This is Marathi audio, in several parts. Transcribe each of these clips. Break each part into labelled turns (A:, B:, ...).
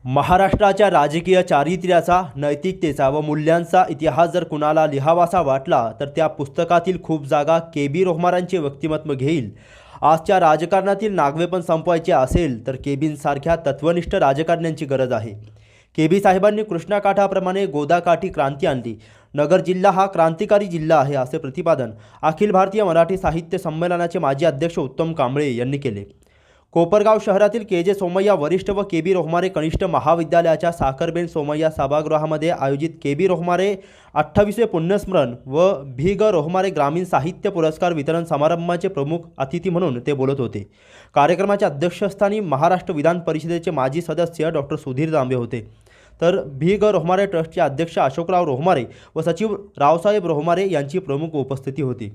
A: महाराष्ट्राच्या राजकीय चारित्र्याचा, नैतिकतेचा व मूल्यांचा इतिहास जर कुणाला लिहावासा वाटला तर त्या पुस्तकातील खूप जागा के.बी. रोहमारांचे व्यक्तिमत्व घेईल. आजच्या राजकारणातील नागवेपण संपवायचे असेल तर के.बी.सारख्या तत्वनिष्ठ राजकारण्यांची गरज आहे. के.बी. साहेबांनी कृष्णाकाठाप्रमाणे गोदाकाठी क्रांती आणली. नगर जिल्हा हा क्रांतिकारी जिल्हा आहे असे प्रतिपादन अखिल भारतीय मराठी साहित्य संमेलनाचे माजी अध्यक्ष उत्तम कांबळे यांनी केले. कोपरगाव शहरातील के.जे. सोमय्या वरिष्ठ व के.बी. रोहमारे कनिष्ठ महाविद्यालयाच्या साखरबेन सोमय्या सभागृहामध्ये आयोजित के.बी. रोहमारे 28वे पुण्यस्मरण व भी.ग. रोहमारे ग्रामीण साहित्य पुरस्कार वितरण समारंभाचे प्रमुख अतिथी म्हणून ते बोलत होते. कार्यक्रमाच्या अध्यक्षस्थानी महाराष्ट्र विधान परिषदेचे माजी सदस्य डॉक्टर सुधीर तांबे होते, तर भी.ग. रोहमारे ट्रस्टचे अध्यक्ष अशोकराव रोहमारे व सचिव रावसाहेब रोहमारे यांची प्रमुख उपस्थिती होती.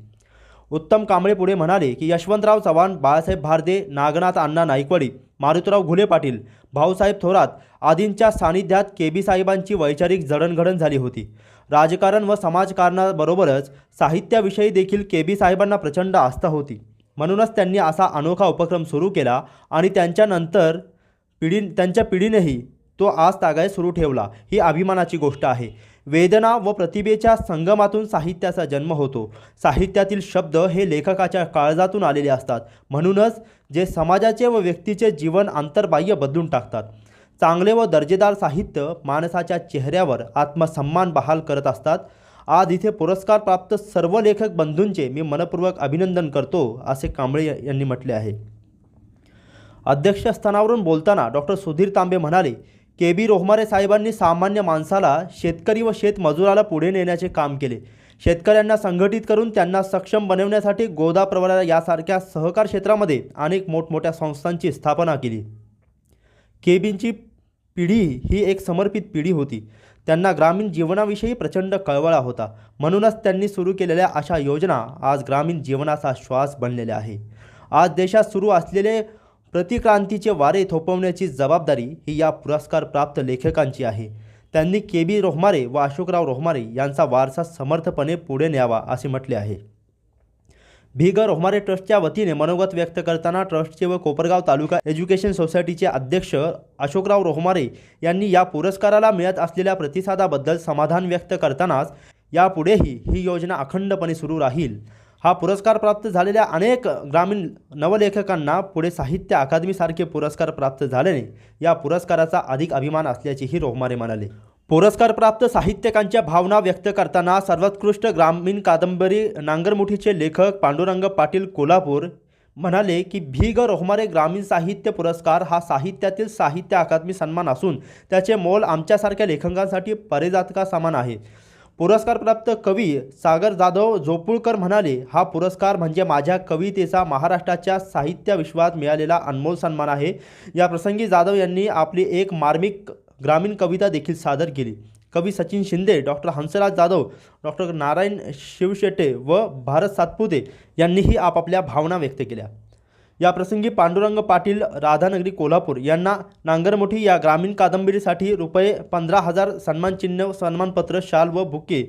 A: उत्तम कांबळे पुढे म्हणाले की यशवंतराव चव्हाण, बाळासाहेब भारदे, नागनाथ अण्णा नाईकवाडी, मारुतराव घुले पाटील, भाऊसाहेब थोरात आदींच्या सानिध्यात के.बी. साहेबांची वैचारिक जडणघडण झाली होती. राजकारण व समाजकारणाबरोबरच साहित्याविषयी देखील के.बी. साहेबांना प्रचंड आस्था होती. म्हणूनच त्यांनी असा अनोखा उपक्रम सुरू केला आणि त्यांच्या पिढीनेही तो आज तागायत सुरू ठेवला. ही अभिमानाची गोष्ट आहे. वेदना व प्रतिभेच्या संगमातून साहित्याचा जन्म होतो. साहित्यातील शब्द हे लेखकाच्या काळजातून आलेले असतात. म्हणूनच जे समाजाचे व व्यक्तीचे जीवन अंतर्बाह्य बदलून टाकतात. चांगले व दर्जेदार साहित्य माणसाच्या चेहऱ्यावर आत्मसन्मान बहाल करत असतात. आज इथे पुरस्कार प्राप्त सर्व लेखक बंधूंचे मी मनपूर्वक अभिनंदन करतो असे कांबळे यांनी म्हटले आहे. अध्यक्षस्थानावरून बोलताना डॉक्टर सुधीर तांबे म्हणाले, के.बी. रोहमारे साहेबांनी सामान्य माणसाला, शेतकरी व शेतमजुराला पुढे नेण्याचे काम केले. शेतकऱ्यांना संघटित करून त्यांना सक्षम बनवण्यासाठी गोदा प्रवरा यासारख्या सहकार क्षेत्रामध्ये अनेक मोठमोठ्या संस्थांची स्थापना केली. के.बी.ची पिढी ही एक समर्पित पिढी होती. त्यांना ग्रामीण जीवनाविषयी प्रचंड कळवळा होता. म्हणूनच त्यांनी सुरू केलेल्या अशा योजना आज ग्रामीण जीवनाचा श्वास बनलेल्या आहे. आज देशात सुरू असलेले प्रतिक्रांतीचे वारे थोपवण्याची जबाबदारी ही या पुरस्कार प्राप्त लेखकांची आहे. त्यांनी के.बी. रोहमारे व अशोकराव रोहमारे यांचा वारसा समर्थपणे पुढे न्यावा असे म्हटले आहे. भी.ग. रोहमारे ट्रस्टच्या वतीने मनोगत व्यक्त करताना ट्रस्टचे व कोपरगाव तालुका एज्युकेशन सोसायटीचे अध्यक्ष अशोकराव रोहमारे यांनी या पुरस्काराला मिळत असलेल्या प्रतिसादाबद्दल समाधान व्यक्त करतानाच यापुढेही ही योजना अखंडपणे सुरू राहील. हा पुरस्कार प्राप्त झालेल्या अनेक ग्रामीण नवलेखकांना पुढे साहित्य अकादमीसारखे पुरस्कार प्राप्त झाल्याने या पुरस्काराचा अधिक अभिमान असल्याचेही रोहमारे म्हणाले. पुरस्कार प्राप्त साहित्यिकांच्या भावना व्यक्त करताना सर्वोत्कृष्ट ग्रामीण कादंबरी नांगरमुठीचे लेखक पांडुरंग पाटील कोल्हापूर म्हणाले की भी.ग. रोहमारे ग्रामीण साहित्य पुरस्कार हा साहित्यातील साहित्य अकादमी सन्मान असून त्याचे मोल आमच्यासारख्या लेखकांसाठी पारिजातका समान आहे. पुरस्कार प्राप्त कवी सागर जाधव जोपुळकर म्हणाले, हा पुरस्कार म्हणजे माझ्या कवितेचा महाराष्ट्राच्या साहित्य विश्वात मिळालेला अनमोल सन्मान आहे. या प्रसंगी जाधव यांनी आपली एक मार्मिक ग्रामीण कविता देखील सादर केली. कवी सचिन शिंदे, डॉक्टर हंसराज जाधव, डॉक्टर नारायण शिवशेटे व भारत सातपुते यांनीही आपापल्या भावना व्यक्त केल्या. या प्रसंगी पांडुरंग पाटील, राधानगरी कोल्हापूर यांना नांगरमुठी या ग्रामीण कादंबरीसाठी ₹15,000 सन्मानचिन्ह, सन्मानपत्र, शाल व बुके,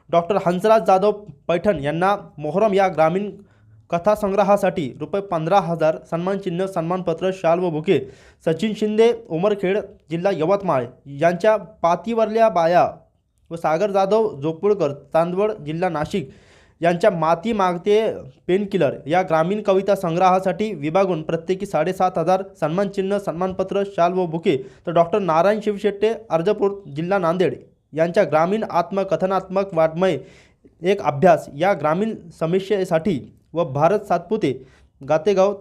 A: डॉक्टर हंसराज जाधव पैठण यांना मोहरम या ग्रामीण कथासंग्रहासाठी ₹15,000 सन्मानचिन्ह, सन्मानपत्र, शाल व बुके, सचिन शिंदे, उमरखेड जिल्हा यवतमाळ यांच्या पातीवरल्या बाया व सागर जाधव जोपुळकर, चांदवड जिल्हा नाशिक यांच्या माती मागते पेनकिलर या ग्रामीण कविता संग्रहासाठी विभागून प्रत्येकी 7,500 सन्मानचिन्ह, सन्मानपत्र, शाल व बुके, तर डॉक्टर नारायण शिवशेट्टे, अर्जपूर जिल्हा नांदेड यांच्या ग्रामीण आत्मकथनात्मक वाङ्मय एक अभ्यास या ग्रामीण समीक्षेसाठी व भारत सातपुते, गातेगाव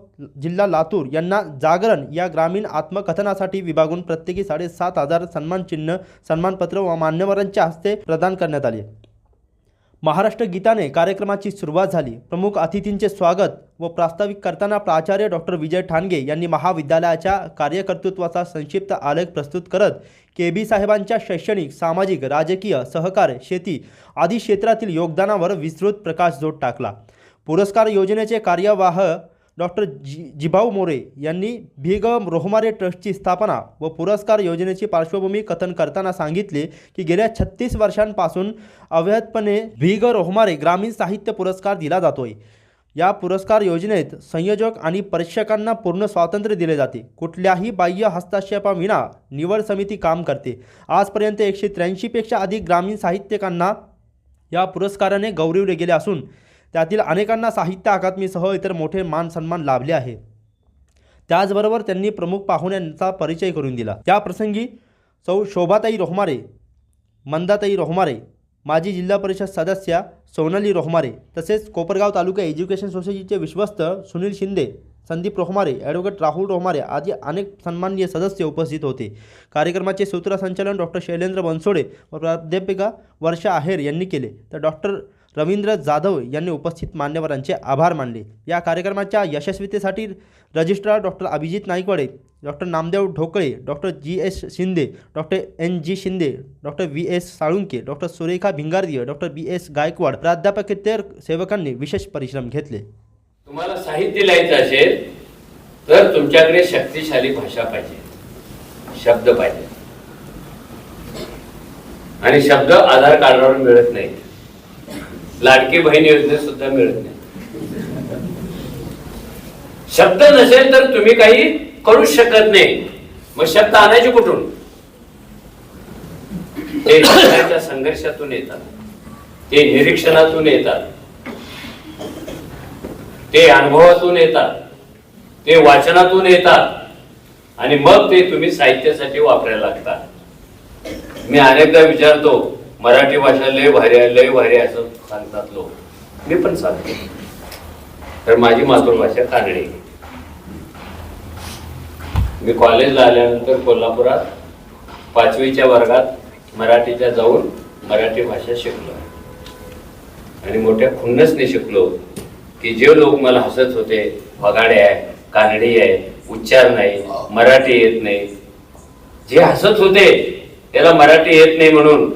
A: जिल्हा लातूर यांना जागरण या ग्रामीण आत्मकथनासाठी विभागून प्रत्येकी 7,500 सन्मानचिन्ह, सन्मानपत्र व मान्यवरांच्या हस्ते प्रदान करण्यात आले. महाराष्ट्र गीताने कार्यक्रमाची सुरुवात झाली. प्रमुख अतिथींचे स्वागत व प्रास्ताविक करताना प्राचार्य डॉक्टर विजय ठाणगे यांनी महाविद्यालयाच्या कार्यकर्तृत्वाचा संक्षिप्त आलेख प्रस्तुत करत के.बी. साहेबांच्या शैक्षणिक, सामाजिक, राजकीय, सहकार, शेती आदी क्षेत्रातील योगदानावर विस्तृत प्रकाशझोत टाकला. पुरस्कार योजनेचे कार्यवाह डॉक्टर जिभाऊ मोरे यांनी भी.ग. रोहमारे ट्रस्टची स्थापना व पुरस्कार योजनेची पार्श्वभूमी कथन करताना सांगितले की गेल्या 36 वर्षांपासून अवैधपणे भी.ग. रोहमारे ग्रामीण साहित्य पुरस्कार दिला जातोय. या पुरस्कार योजनेत संयोजक आणि परीक्षकांना पूर्ण स्वातंत्र्य दिले जाते. कुठल्याही बाह्य हस्तक्षेपाविना निवड समिती काम करते. आजपर्यंत 183 पेक्षा अधिक ग्रामीण साहित्यिकांना या पुरस्काराने गौरवले गेले असून त्यातील अनेकांना साहित्य अकादमीसह इतर मोठे मान सन्मान लाभले आहे. त्याचबरोबर त्यांनी प्रमुख पाहुण्यांचा परिचय करून दिला. त्याप्रसंगी सौ शोभाताई रोहमारे, मंदाताई रोहमारे, माजी जिल्हा परिषद सदस्या सोनाली रोहमारे तसेच कोपरगाव तालुका एज्युकेशन सोसायटीचे विश्वस्त सुनील शिंदे, संदीप रोहमारे, ॲडव्होकेट राहुल रोहमारे आदी अनेक सन्माननीय सदस्य उपस्थित होते. कार्यक्रमाचे सूत्रसंचालन डॉक्टर शैलेंद्र बनसोडे व प्राध्यापिका वर्षा आहेर यांनी केले, तर डॉक्टर रवींद्र जाधव यांनी उपस्थित मान्यवरांचे आभार मानले. या कार्यक्रमाच्या यशस्वीतेसाठी registrar doctor Abhijit Naikwade, doctor Namdev Dhokale, doctor GS Shinde, doctor NG Shinde, doctor VS Salunke, doctor Surekha Bhingardive, doctor BS Gaikwad, प्राध्यापकेतर सेवकांनी विशेष परिश्रम घेतले.
B: तुम्हाला साहित्य लिहायचं असेल तर तुमच्याकडे शक्तिशाली भाषा पाहिजे, शब्द पाहिजे, आणि शब्द आधार कार्डावर मिळत नाही. लाडकी बहीण योजनेत सुद्धा मिळत नाही. शब्द नसेल तर तुम्ही काही करूच शकत नाही. मग शब्द आणायचे कुठून? ते जीवनाच्या संघर्षातून येतात, ते निरीक्षणातून येतात, ते अनुभवातून येतात, ते वाचनातून येतात, आणि मग ते तुम्ही साहित्यासाठी वापरायला लागतात. मी अनेकदा विचारतो, मराठी भाषा लय भारी आहे, लय भारी असं सांगतात लोक. मी पण सांगतो, तर माझी मातृभाषा कानडी. मी कॉलेजला आल्यानंतर कोल्हापुरात 5वीच्या वर्गात मराठीच्या जाऊन मराठी भाषा शिकलो, आणि मोठ्या खुन्नसने शिकलो की जे लोक मला हसत होते, वगाडे आहे, कानडी आहे, उच्चार नाही, मराठी येत नाही, जे हसत होते त्याला मराठी येत नाही म्हणून,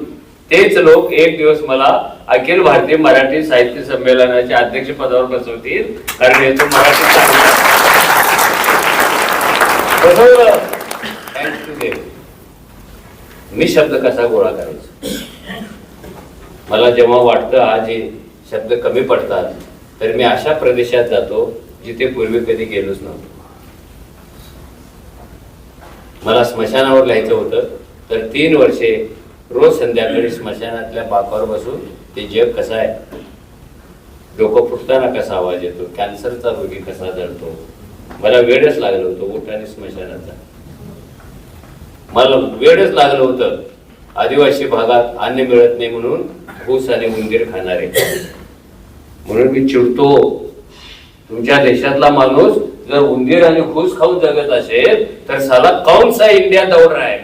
B: तेच लोक एक दिवस मला अखिल भारतीय मराठी साहित्य संमेलनाच्या अध्यक्षपदावर बसवतील, कारण येतो मराठी बसवलं. मी शब्द कसा गोळा करायचा? मला जेव्हा वाटतं आज हे शब्द कमी पडतात, तर मी अशा प्रदेशात जातो जिथे पूर्वी कधी गेलोच नव्हतो. मला स्मशानावर लिहायचं होतं, तर 3 वर्षे रोज संध्याकाळी स्मशानातल्या बाकावर बसून ते जग कसं आहे, डोकं फुटताना कसा आवाज येतो, कॅन्सरचा रोगी कसा जळतो, मला वेळच लागलं होतं. उठाने स्मशानाचा मला वेळच लागलं होतं. आदिवासी भागात अन्न मिळत नाही म्हणून घूस आणि उंदीर खाणारे, म्हणून मी चिडतो. तुमच्या देशातला माणूस जर उंदीर आणि घूस खाऊन जगत असेल तर साला कौन सा इंडिया दौड रहा है?